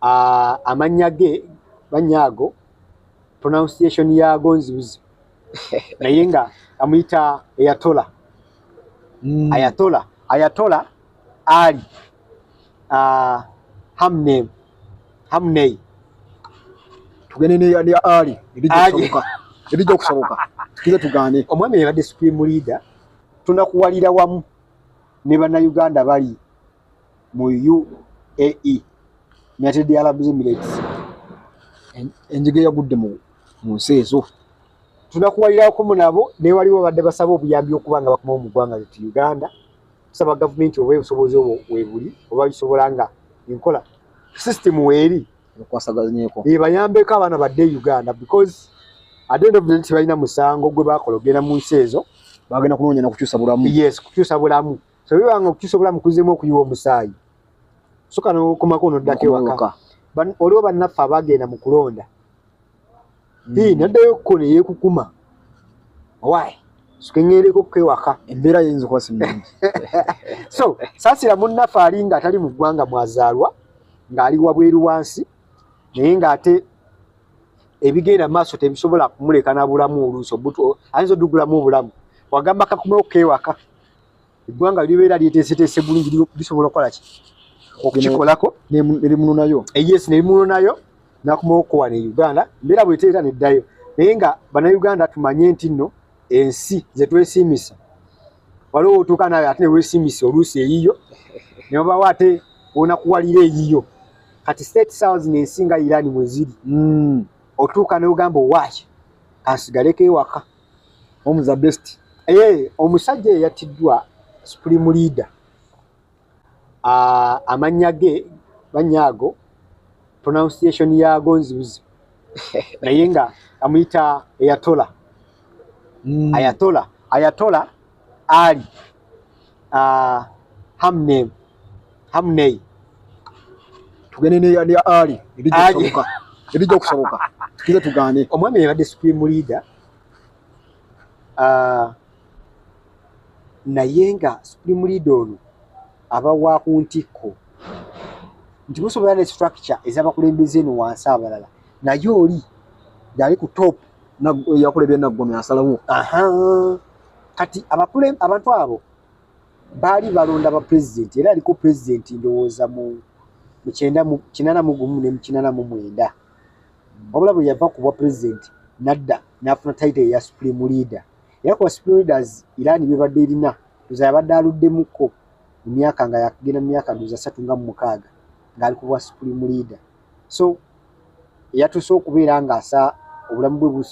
amanya ge banyago pronunciation yago nzibuzi naye nga amuyita Ayatollah. Ayatollah Ali Hamney tugene ne Ali erijja okusoboka tukize tugane omwami yabadde supreme leader. Tunakuwalira wamu ne bannayuganda bali mu UAE, United Arab Emirates. Enjige yagudde mu nsi ezo. Tunakuwalirako mu nabo ne waliwo badde basaba obuyambi okuba nga bakoma mu ggwanga ly'ettu Uganda. Tusaba gavumenti oba obusobozi obwo weebuli oba bisobola nga enkola system weeri okwasaganyeko bayambeko abaana badde Uganda, because at the end of the day tebalina musango gwe bakologera mu nsi ezo bagenda kunoonya na kukyusa bulamu. Yes, kukyusa bulamu. So bibanga okukyusa bulamu kuzimu okuyiwa omusaayi soka n'okomako n'oddako ewaka. Oliwo bannaffe abagenda mu kulonda naddayo kko ne yeekukuma owaayi sukeŋŋereko kwewaka embeera yinza okuba sinnungi. So saasira munnaffe ali nga atali mu ggwanga mwazaalwa ng'ali wabweru wansi naye ng'ate ebigenda maaso tebisobola kumuleka na bulamu oluusi obuto ayinza oddugulamu obulamu wagamba kakumeo kewaka eggwanga libeera lyeteeseteese bulungi lisobola okukola ki okukikolako nerimunonayo. Yes, nerimunonayo nakumeo kuwa ne Uganda mbeera bweteera neddayo naye nga bannayuganda tumanye nti nno ensi zetwesimisa waliwo otuuka nawe ate newesimisa oluusi eyiyo nebabawo ate onakuwalira eyiyo kati State House n'ensinga Iran mweziri otuuka neogamba owaki kansigaleko ewaka omuza best. Omusajja eyattiddwa supreme leader amanya ge banyago pronunciation yago nzibuzi naye nga amuyita Ayatollah. Ayatollah Ali Hamney tugene ne Ali erijja okusoboka tukize tugane omwami yabadde supreme leader naye nga supreme leader ono aba wa ku ntikko nti musobola ne structure ez'abakulembeze eno wansi abalala naye oli yali ku top yakulebya naggono yasalawo. Kati abantu abo baali balonda ba president era aliko president ndowooza mu 81 ne 89 wabula bwe yava ku bwa president nadda n'afuna title ya supreme leader. Era ku supreme leaders Iran bebadde erina tuza yabadde aluddemukko mu myaka nga yakugenda mu myaka 36 ng'ali ku bwa supreme leader. So yatuuse okubeera ng'asa obulamu bwe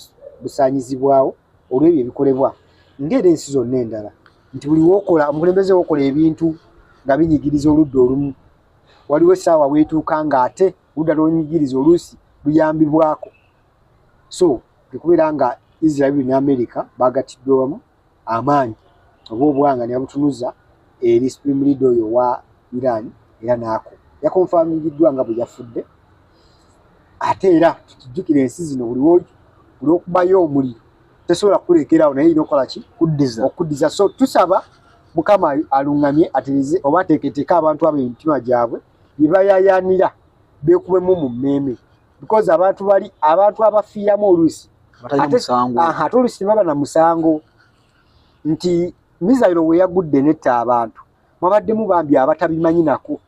busaanyizibwawo olw'ebyo ebikolebwa ng'era ensi zonna endala nti buli wokola omukulembeze wokola ebintu nga binyigiriza oludda olumu waliwo essaawa weetuuka ng'ate ludda lw'onyigiriza oluusi luyambibwako. So bikubeera nga Israel ne America bagattiddwe wamu amaanyi oba obwanga ne babutunuza eri supreme leader oyo wa Iran era naako yakonfamingiddwa nga bwe yafudde. Ate era tukijjukira ensi zino buli okubayo omuliro tesobola kulekeraawo naye ino kola ki okuddiza. So tusaba Mukama aluŋŋamye aterize oba ateeketeeka abantu abo emitima gyabwe bye bayayaanira beekubemu mu mmeeme because abantu abafiiramu oluusi ate oluusi tebaba na musango nti Mizairo we yagudde netta abantu mwabaddemu bambi abatabimanyi nako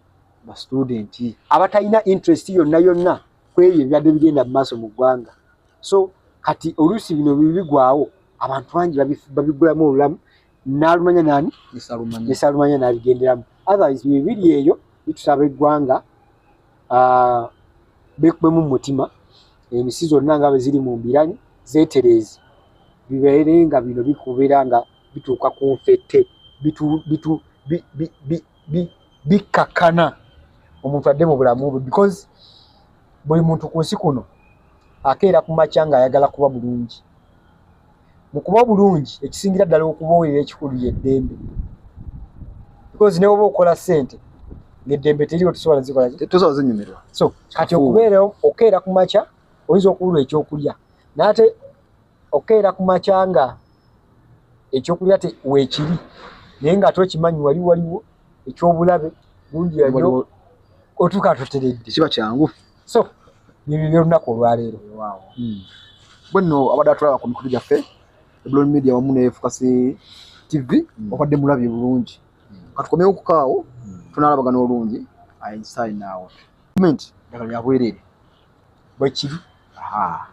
ba student abatalina interest yonna kwebyo ebyadde bigenda mu maaso mu ggwanga. So kati oluusi bino bibigwawo abantu bangi babigulamu olulamu n'alumanya nani nesalumanya n'abigenderamu. Otherwise bibiri eyo bitusaba eggwanga beekubemu mu mutima emisi zonna nga bwe ziri mu mbirani zeetereezi bibeere nga bino bikubeera nga bituuka ku nfette bikakkana omuntu adde mu bulamu bwe because buli muntu ku nsi kuno akeera ku makya ng'ayagala kuba bulungi. Mu kuba bulungi ekisingira ddala okubaowera ekikulu y'eddembe because ne oba okola ssente ng'eddembe teriwo tosobola zinyumirwa. So kati okubeerawo okeera ku makya oyinza okubulwa ekyokulya n'ate okeera ku makya nga ekyokulya weekiri naye nga tokimanyi waliwo ekyobulabe bungi yaliwo otuuka toteredde kiba kyangu So bibyo lunaku olwaleero. Wow. Bwenno abadde atulaba ku mikulu gyaffe Blog Media wamu ne Focus TV obadde mulabye bulungi. Katukomyewo kukaawo tunalabagana olungi Einstein naawe. Comment ndagala yabwerere. Bwe kiri. Aha.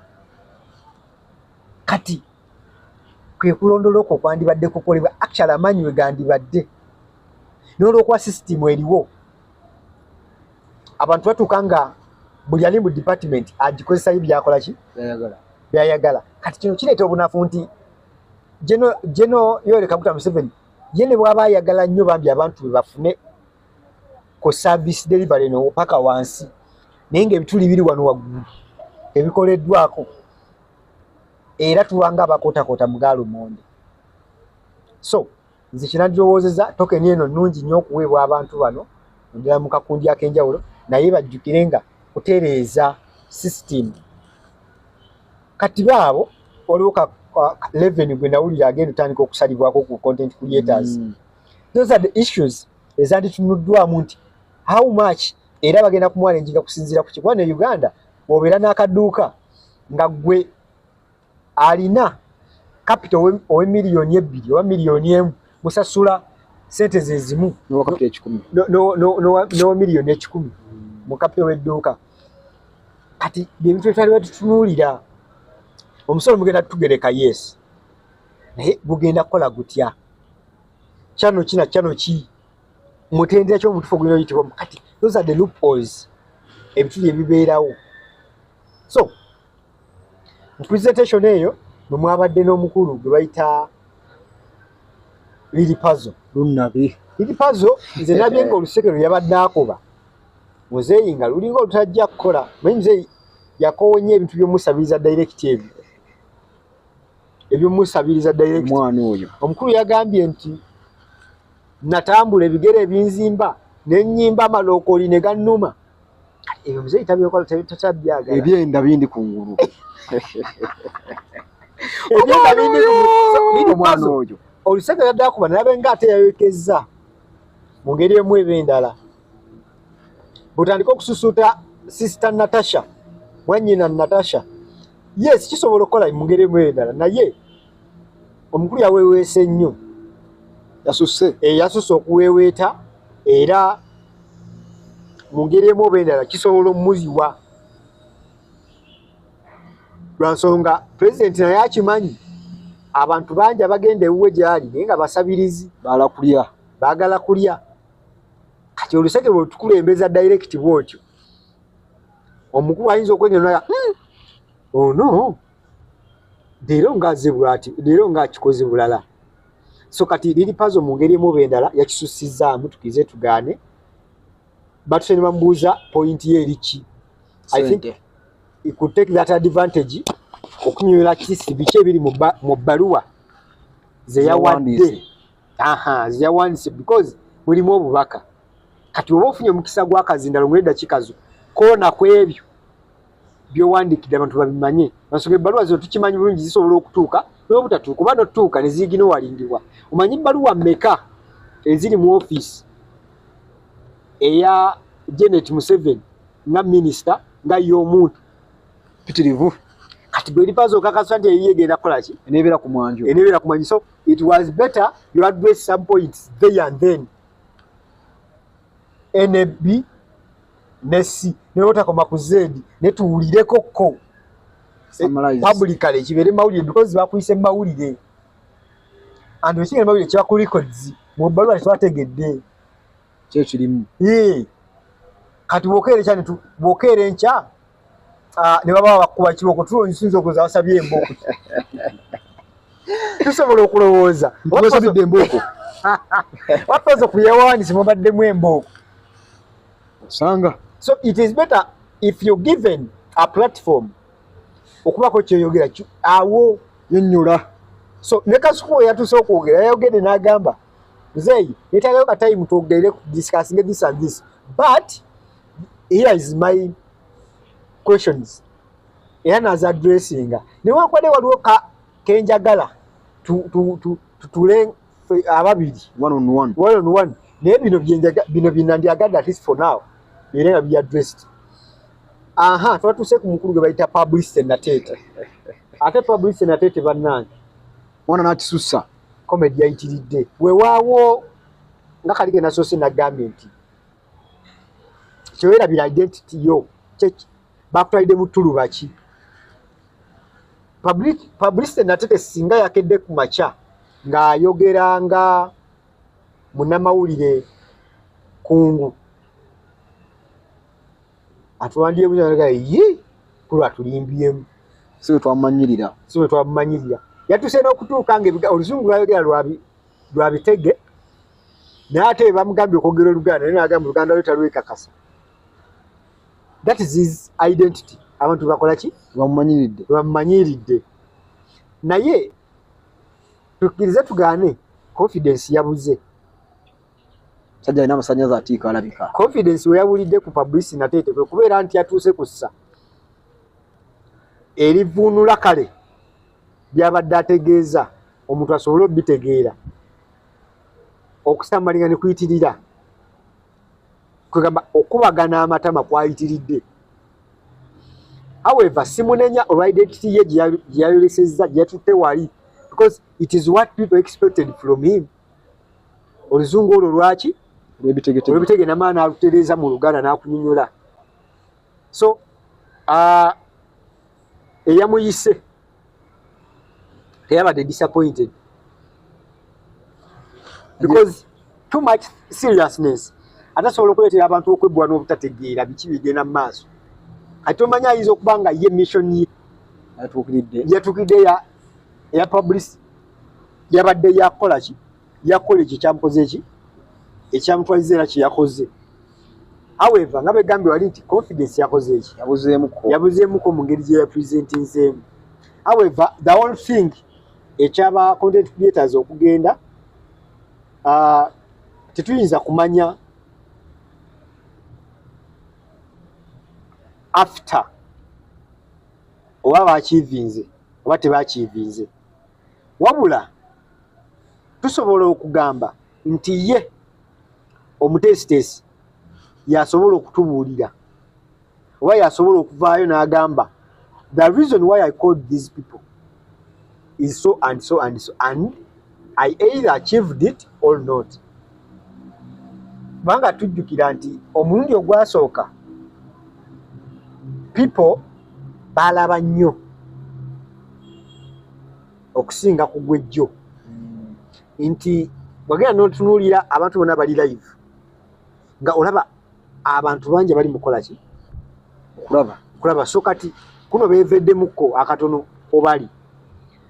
Kati kwe kulondola okwo kwandibadde kukolebwa actually amanyi we gandibadde n'olwokuba system eriwo abantu batuuka nga buli ali mu department agikozesayo byakola ki byayagala. Kati kino kireeta obunafu nti General Yoweri Kaguta Museveni ye ne bw'aba ayagala nnyo bambi abantu be bafune ku service delivery no paka wansi naye ng'ebituli biri wano waggulu ebikoleddwako era tuwanga abakotakota mugaalo monde. So nze kinandyowoozeza tokeni eno nnungi nnyo okuweebwa abantu bano ndala mu kakundi ak'enjawulo naye bajjukire nga kutereeza system. Kati baabo waliwo ka 11 gwe nawulira agenda otandika okusalibwako ku content creators. Those are the issues ezanditunuddwamu nti how much era bagenda kumwalenjinga kusinziira ku kikuba ne Uganda obeera n'akaduuka nga gwe alina capital owe miliyoni 2 oba miliyoni 1 musasula sente zezimu No capital 10. No miliyoni 10 mu capital w'edduuka. Kati bintu byetwali tutunuulira omusolo mugenda tugereka yes naye bugenda kukola gutya kyano ki mutendera kyo mutufu gwino yitibwa kati. Those are the loopholes ebituli ebibeerawo. So mu presentation eyo mwabadde n'omukulu gwe bayita Lili Puzzle Lunnabi. Lili Puzzle nze nabye nga olusekero yabadde akoba muzeeyi nga lulinga olutajja kukola manyi muzeeyi yakoonya ebintu by'omusabiriza direct ebyomusabiriza direct. Mwana oyo Omukulu yagambye nti natambula ebigere ebinzimba n'ennyimba amalokoli ne gannuma. Ebyo muzeeyi tabyokola tabyagala. ebyenda bindi kungulu. Ebyenda bindi kungulu. Mwana oyo Oluseke yadde akuba nalabe nga ate yayokezza mu ngeri emu eba endala. Butandika okususuuta sister Natasha mwannyina Natasha. Yes kisobola okukola mu ngeri emu endala naye omukulu yaweeweese nnyo yasusse okuweeweeta era mu ngeri emu oba endala kisobola omuziwa lwa nsonga pulezidenti naye akimanyi abantu bangi abagenda ewuwe gy'ali naye nga basabirizi baagala kulya. Kati oluseke bwe tukulembeza direct bw'otyo omukulu ayinza okwenyonola ono leero ng'azze bw'ati leero ng'akikoze bulala. So kati Lili Puzzle mu ngeri emu oba endala yakisussizaamu tukize tugaane batusene bamubuuza point ye eriki. I think he could take that advantage okunyola kisi biki ebiri mu bbaluwa ze yawadde ze yawandiise because mulimu obubaka. Kati oba ofunye omukisa gw'akazindalo mu eddakiika zo koona ku ebyo by'owandiikidde abantu babimanye. Nsonga ebbaluwa zo tukimanyi bulungi zisobola okutuuka n'obutatuuka oba n'otuuka ne ziigina owalindibwa. Omanyi bbaluwa mmeka eziri mu ofiisi eya Janet Museveni nga minisita nga y'omuntu pitirivu. Kati bwe Lili Puzzle okakasa nti eyiye egenda kukola ki enebeera ku mwanjo enebeera ku mwanjo. So it was better you address some points there and then NB ne C ne otakoma ku Z ne tuwulireko ko publicly kibeere mawulire because bakuyise mawulire and wekinga mawulire kiba ku records mu bbaluwa twategedde kyo kirimu. Kati bwokeera enkya ne baba bakuba kiboko tulonyisinza okuza wasabye emboko tusobola okulowooza wasabidde emboko wapaza kuyawandiise mubaddemu emboko osanga. So it is better if you're given a platform okubako kyoyogera awo yennyula. So ne Kasuku yatuuse okwogera yayogedde n'agamba muzeeyi yeetagayo ka time twogere discussing this and this but here is my questions era naza addressinga newankwadde waliwo kenjagala tutule ababiri one on one naye bino byenandyagadde at least for now era nga bi addressed aha twatuse ku mukulu gwe bayita Publicity Natete ate Publicity Natete bannange mwana n'akisussa comedy yayitiridde weewaawo nga kalige nasoose nagambye nti kyowerabira identity yo bakutwalidde mu ttuluba ki Publicity Natete singa yakedde ku makya ng'ayogeranga munnamawulire kungu atuwandiye buzaga yi kulwa tulimbyemu siwe twamumanyirira yatuse n'okutuuka nga oluzungu lwayogera lwabitege naye ate bamugambye okwogera Oluganda naye n'agamba Oluganda lwe talwekakasa. That is his identity. Abantu bakola ki? Bamumanyiridde. Naye tukkirize tugaane confidence yabuze. Sajja ina amasanyaza atiika alabika. Confidence we yabulidde ku Publicity Natete kwe kubeera nti yatuuse ku ssa erivuunula kale byabadde ategeeza omuntu asobole obitegeera okusambalinga ne kuyitirira kwegamba okubagana amatama kwayitiridde. However simunenya olwa identity ye gye yayolesezza gye yatutte wali because it is what people expected from him. Oluzungu olwo lwaki olwebitege namaana alutereeza mu Luganda n'akunyonyola. So eyamuyise teyabadde disappointed because too much seriousness atasobola okuleetera abantu okwebbwa n'obutategeera biki bigenda mu maaso. Ate omanyi ayinza okuba nga ye mission ye yatuukidde ya Publicity yabadde yakola ki yakola ekyo ekyamukoze eki ekyamutwaliza era kye yakoze. However nga begambye wali nti confidence yakoze eki yabuzeemuko mu ngeri gye yapresentinzeemu. However the whole thing ekyaba content creators okugenda tetuyinza kumanya after oba baakiivinze oba tebaakiivinze, wabula tusobola okugamba nti ye omuteesiteesi yasobola okutubuulira oba yasobola okuvaayo n'agamba the reason why I called these people is so and so and so and I either achieved it or not. Banga tujjukira nti omulundi ogwasooka people balaba nnyo okusinga ku gwejjo nti wagenda n'otunuulira abantu bonna bali live nga olaba abantu bangi bali mukola ki kulaba so kati kuno beeveddemukko akatono obali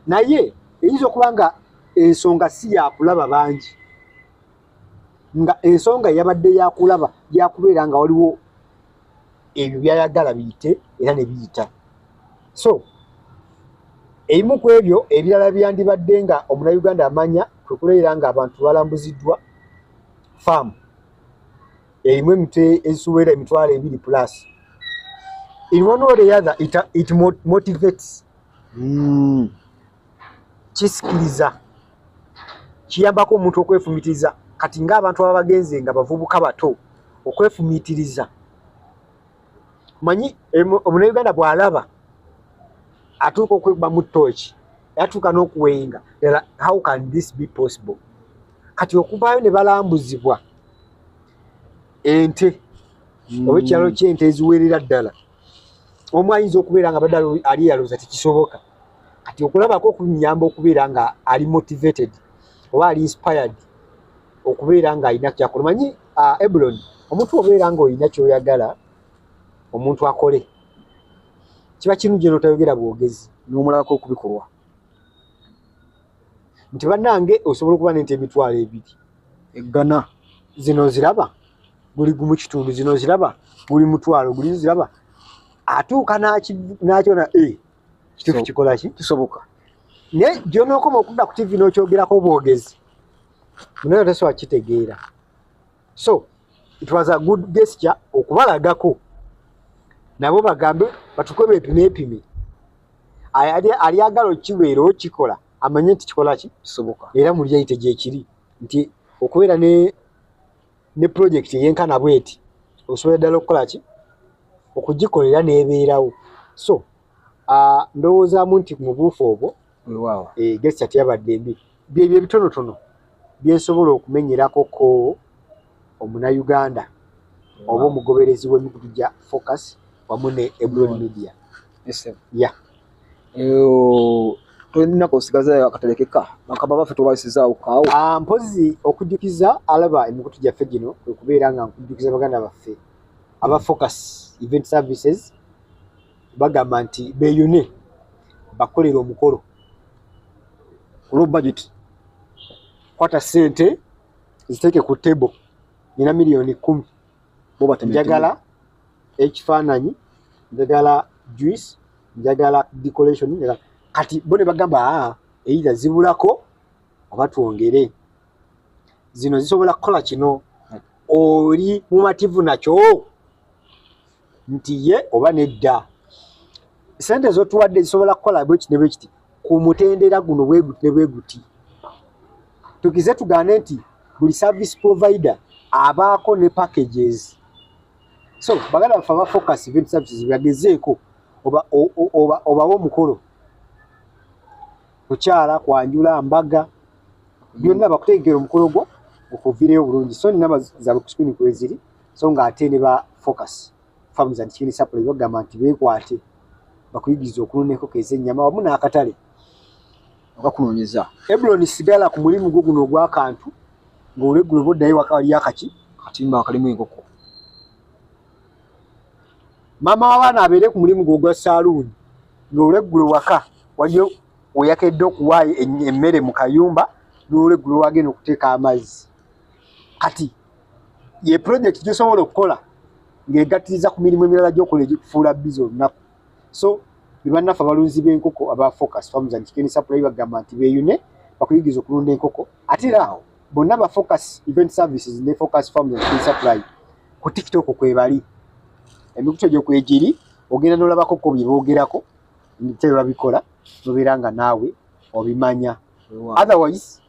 naye eyinza okuba nga ensonga si yakulaba bangi nga ensonga yabadde yakulaba yakubeera nga waliwo ebyo byayagala biyite era ne biyita. So ebimu ku ebyo ebirala byandibadde nga Omunnayuganda amanya kwe kuleera nga abantu balambuziddwa faamu erimu emitwe ezisuubira emitwalo 2+. In one or the other it motivates. Kisikiriza kiyambako omuntu okwefumitiriza kati ng'abantu abagenze nga bavubuka bato okwefumitiriza. Manyi Omunnayuganda bw'alaba atuuka okwegba mu ttooki atuuka n'okuwenga how can this be possible. Kati okuvaayo ne balambuzibwa ente oba ekyalo ky'ente eziwerera ddala omu ayinza okubeera nga badde ali yalooza tekisoboka. Kati okulabako okunyamba okubeera nga ali motivated oba ali inspired okubeera nga alina kyakola. Manyi Ebulon omuntu obeera nga olina kyoyagala omuntu akole kiba kirungi n'otayogera bwogezi n'omulako okubikolwa nti bannange osobola okuba n'ente emitwalo 2 eggana zino ziraba buli gumu kitundu zino ziraba buli mutwalo buli ziraba atuuka n'akyona kituufu kikola ki kisoboka naye gy'onookoma okudda ku TV n'okyogerako bwogezi munayo tasobola kitegeera. So it was a good gesture okubalagako nabo bagambe batukobe epime ali agala okibeera okikola amanye nti kikola ki kisoboka era muli yayite gyekiri nti okubeera ne project yenkana bweti osobola ddala okukola ki okugikolera n'ebeerawo. So ndowoozaamu nti mu buufu obwo gesita teyabadde mbi. Byebyo ebitonotono byensobola okumenyerako ko omunayuganda oba omugoberezi w'emikutu gya Focus wamu ne Eblon Media. Yeah. Tulina kusigaza akaterekeka bakaba baffe tubasizaawo kaawo. Mpozi okujjukiza alaba emikutu gyaffe gino kwe kubeera nga nkujjukiza baganda baffe aba Focus Event Services bagamba nti beeyune bakolera omukolo olwo budget kwata ssente ziteeke ku table nina miliyoni 10 njagala ekifaananyi njagala juice njagala decoration njagala kati bo ne bagamba eyita zibulako oba twongere zino zisobola kukola kino oli mumativu nakyo nti ye oba nedda sente zotuwadde zisobola kukola bwe kiti ne bwe kiti ku mutendera guno bweguti ne bweguti tukize tugane nti buli service provider abaako ne packages. So bagala bafa ba Focus Event Services bagezeeko oba omukolo kukyala kwanjula mbaga byonna bakutegera omukolo gwo okuvireyo bulungi. So nina zaabwe ku screen kweziri so nga ate ne ba Focus Farms and Chicken Supply bagamba nti beekwate bakuyigiriza okuluneko keza ennyama wamu n'akatale akakunoonyeza. Eblon sigala ku mulimu gwo guno ogw'akantu ng'olweggulo boddayo waka wali akaki katimba akalimu enkoko. Maama w'abaana abeere ku mulimu gwo ogwa saaluuni ng'olweggulo waka waliyo weyakedde okuwaayo emmere mu kayumba n'olweggulo wagenda okuteeka amazzi. Kati ye project gy'osobola okukola ng'egattiriza ku mirimu emirala gy'okola egikufuula bizi olunaku. So bannaffe abalunzi b'enkoko aba Focus Farms and Chicken Supply bagamba nti beeyune bakuyigiriza okulunda enkoko. Ate era bonna ba Focus Event Services ne Focus Farms and Chicken Supply ku TikTok kwebali emikutu egyo kwegiri ogenda n'olabako ko bye boogerako nti babikola nobeera nga naawe obimanya. Otherwise